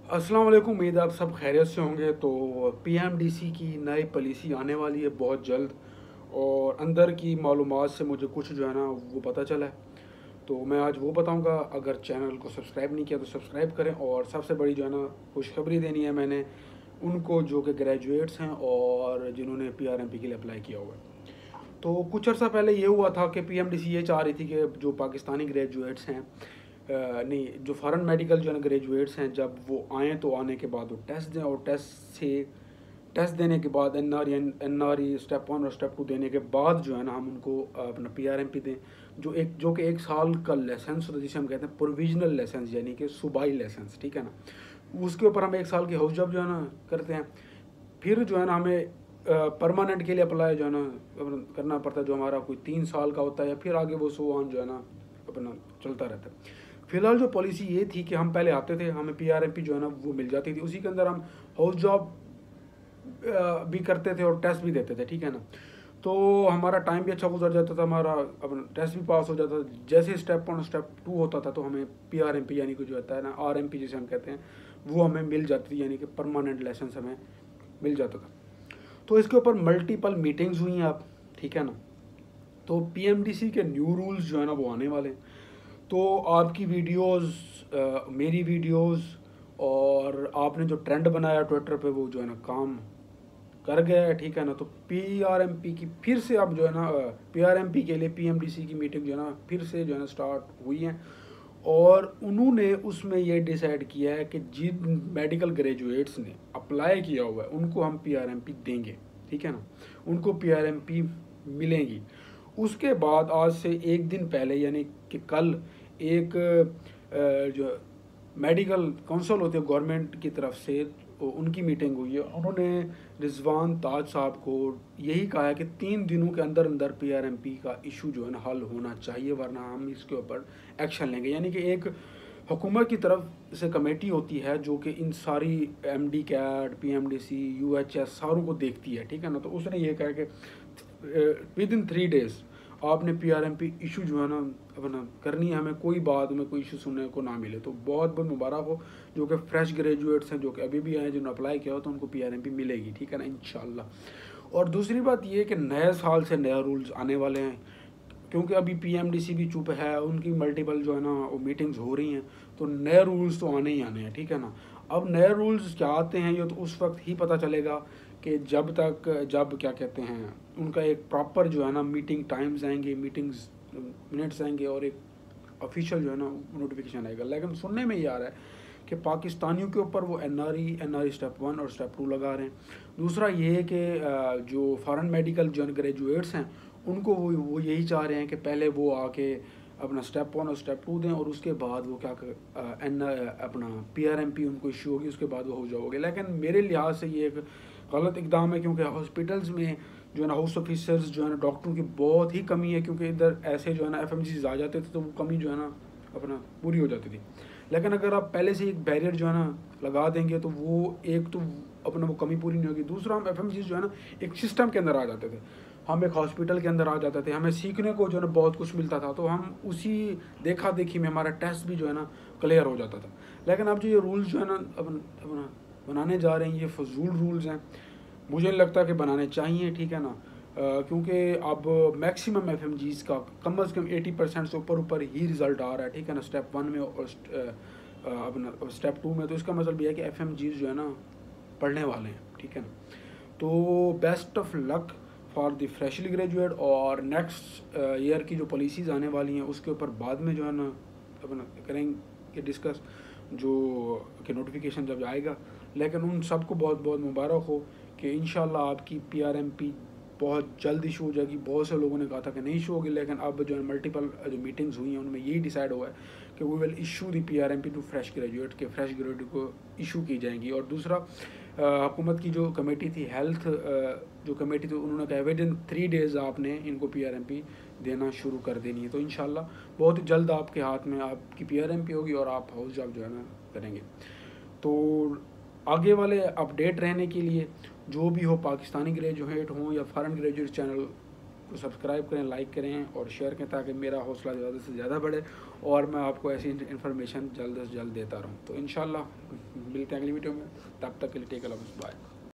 अस्सलाम वालेकुम। उम्मीद है आप सब खैरियत से होंगे। तो पीएमडीसी की नई पॉलिसी आने वाली है बहुत जल्द, और अंदर की मालूमात से मुझे कुछ जो है ना वो पता चला है, तो मैं आज वो बताऊंगा। अगर चैनल को सब्सक्राइब नहीं किया तो सब्सक्राइब करें। और सबसे बड़ी जो है ना खुशखबरी देनी है मैंने उनको जो कि ग्रेजुएट्स हैं और जिन्होंने पीआरएमपी के लिए अप्लाई किया हुआ है। तो कुछ अर्सा पहले ये हुआ था कि पीएमडीसी ये चाह रही थी कि जो पाकिस्तानी ग्रेजुएट्स हैं, नहीं, जो फॉरेन मेडिकल जो है ना ग्रेजुएट्स हैं, जब वो आएँ तो आने के बाद वो टेस्ट दें, और टेस्ट देने के बाद एन आर ई स्टेप 1 और स्टेप 2 देने के बाद जो है ना हम उनको अपना पीआरएमपी दें, जो कि 1 साल का लाइसेंस होता है, जिसे हम कहते हैं प्रोविजनल लाइसेंस, यानी कि सूबाई लाइसेंस, ठीक है ना। उसके ऊपर हम 1 साल की हाउस जॉब जो है ना करते हैं। फिर जो है ना हमें परमानेंट के लिए अप्लाई जो है ना करना पड़ता है, जो हमारा कोई 3 साल का होता है, या फिर आगे वो सो ऑन जो है ना अपना चलता रहता है। फिलहाल जो पॉलिसी ये थी कि हम पहले आते थे, हमें पीआरएमपी जो है ना वो मिल जाती थी, उसी के अंदर हम हाउस जॉब भी करते थे और टेस्ट भी देते थे, ठीक है ना। तो हमारा टाइम भी अच्छा गुजर जाता था, हमारा अपना टेस्ट भी पास हो जाता था। जैसे स्टेप 1 स्टेप 2 होता था तो हमें पीआरएमपी यानी कि जो होता है ना आरएमपी जिसे हम कहते हैं, वो हमें मिल जाती थी, यानी कि परमानेंट लाइसेंस हमें मिल जाता था। तो इसके ऊपर मल्टीपल मीटिंग्स हुई हैं आप, ठीक है ना। तो पीएमडीसी के न्यू रूल्स जो है ना वो आने वाले हैं। तो आपकी वीडियोस, मेरी वीडियोस, और आपने जो ट्रेंड बनाया ट्विटर पे वो जो है ना काम कर गया है, ठीक है ना। तो पीआरएमपी की फिर से अब जो है ना पीआरएमपी के लिए पीएमडीसी की मीटिंग जो है ना फिर से जो है ना स्टार्ट हुई है, और उन्होंने उसमें ये डिसाइड किया है कि जिन मेडिकल ग्रेजुएट्स ने अप्लाई किया हुआ है उनको हम पीआरएमपी देंगे, ठीक है ना, उनको पीआरएमपी मिलेंगी। उसके बाद आज से 1 दिन पहले यानी कि कल एक जो मेडिकल काउंसिल होते हैं गवर्नमेंट की तरफ से, तो उनकी मीटिंग हुई है। उन्होंने रिजवान ताज साहब को यही कहा है कि 3 दिनों के अंदर अंदर पीआरएमपी का इशू जो है ना हल होना चाहिए, वरना हम इसके ऊपर एक्शन लेंगे। यानी कि एक हुकूमत की तरफ से कमेटी होती है जो कि इन सारी एमडी कैड, पीएमडीसी, यूएचएस सारों को देखती है, ठीक है ना। तो उसने ये कहा कि विद इन 3 डेज आपने पीआरएमपी इशू जो है ना अपना करनी है, हमें कोई बाद में कोई इशू सुनने को ना मिले। तो बहुत बहुत मुबारक हो जो कि फ्रेश ग्रेजुएट्स हैं, जो कि अभी भी आए, जिन्होंने अप्लाई किया हो, तो उनको पीआरएमपी मिलेगी, ठीक है ना, इंशाल्लाह। और दूसरी बात ये कि नए साल से नए रूल्स आने वाले हैं, क्योंकि अभी पीएमडीसी भी चुप है, उनकी मल्टीपल जो है ना वो मीटिंग्स हो रही हैं, तो नए रूल्स तो आने ही आने हैं, ठीक है ना। अब नए रूल्स क्या आते हैं ये तो उस वक्त ही पता चलेगा कि जब क्या कहते हैं उनका एक प्रॉपर जो है ना मीटिंग टाइम्स आएंगे, मीटिंग्स मिनट्स आएंगे, और एक ऑफिशियल जो है ना नोटिफिकेशन आएगा। लेकिन सुनने में ये आ रहा है कि पाकिस्तानियों के ऊपर वो एनआरई स्टेप 1 और स्टेप 2 लगा रहे हैं। दूसरा ये है कि जो फॉरेन मेडिकल जो ग्रेजुएट्स हैं उनको वो यही चाह रहे हैं कि पहले वो आके अपना स्टेप 1 और स्टेप 2 दें, और उसके बाद वो अपना पीआरएमपी उनको इशू होगी, उसके बाद वो हो जाओगे। लेकिन मेरे लिहाज से ये एक गलत इकदाम है, क्योंकि हॉस्पिटल्स में जो है ना हाउस ऑफिसर्स जो है ना डॉक्टरों की बहुत ही कमी है, क्योंकि इधर ऐसे जो है ना एफएमजीज आ जाते थे तो वो कमी जो है ना अपना पूरी हो जाती थी। लेकिन अगर आप पहले से एक बैरियर जो है ना लगा देंगे तो वो एक तो अपना वो कमी पूरी नहीं होगी। दूसरा, हम एफएमजीज जो है ना एक सिस्टम के अंदर आ जाते थे, हम एक हॉस्पिटल के अंदर आ जाते थे, हमें सीखने को जो है ना बहुत कुछ मिलता था, तो हम उसी देखा देखी में हमारा टेस्ट भी जो है ना क्लियर हो जाता था। लेकिन अब जो ये रूल्स जो है ना अपना बनाने जा रहे हैं, ये फजूल रूल्स हैं, मुझे नहीं लगता कि बनाने चाहिए, ठीक है ना। क्योंकि अब मैक्सिमम एफएमजीज का कम अज़ कम 80% से ऊपर ही रिज़ल्ट आ रहा है, ठीक है ना, स्टेप 1 में और अपना स्टेप 2 में। तो इसका मतलब यह है कि एफएमजीज जो है ना पढ़ने वाले हैं, ठीक है ना। तो best of luck for the freshly graduate, और नेक्स्ट ईयर की जो पॉलिसीज़ आने वाली हैं उसके ऊपर बाद में जो है ना अपना करेंगे डिस्कस, जो कि नोटिफिकेशन जब आएगा। लेकिन उन सबको बहुत बहुत मुबारक हो कि इंशाल्लाह आपकी पीआरएमपी बहुत जल्द इशू हो जाएगी। बहुत से लोगों ने कहा था कि नहीं इशू होगी, लेकिन अब जो है मल्टीपल जो मीटिंग्स हुई हैं उनमें यही डिसाइड हुआ है कि we will issue the PRMP to fresh graduate, के फ्रेश ग्रेजुएट को इशू की जाएंगी। और दूसरा, हुकूमत की जो कमेटी थी, हेल्थ जो कमेटी थी, उन्होंने कहा विद इन 3 डेज़ आपने इनको पीआरएमपी देना शुरू कर देनी है। तो इंशाल्लाह बहुत ही जल्द आपके हाथ में आपकी पीआरएमपी होगी और आप हाउस जॉब जो है ना करेंगे। तो आगे वाले अपडेट रहने के लिए जो भी हो, पाकिस्तानी ग्रेजुएट हों या फॉरेन ग्रेजुएट, चैनल को सब्सक्राइब करें, लाइक करें और शेयर करें, ताकि मेरा हौसला ज़्यादा से ज़्यादा बढ़े और मैं आपको ऐसी इन्फॉर्मेशन जल्द से जल्द देता रहूँ। तो इंशाल्लाह मिलते हैं अगली वीडियो में, तब तक के लिए टेक केयर, बाय।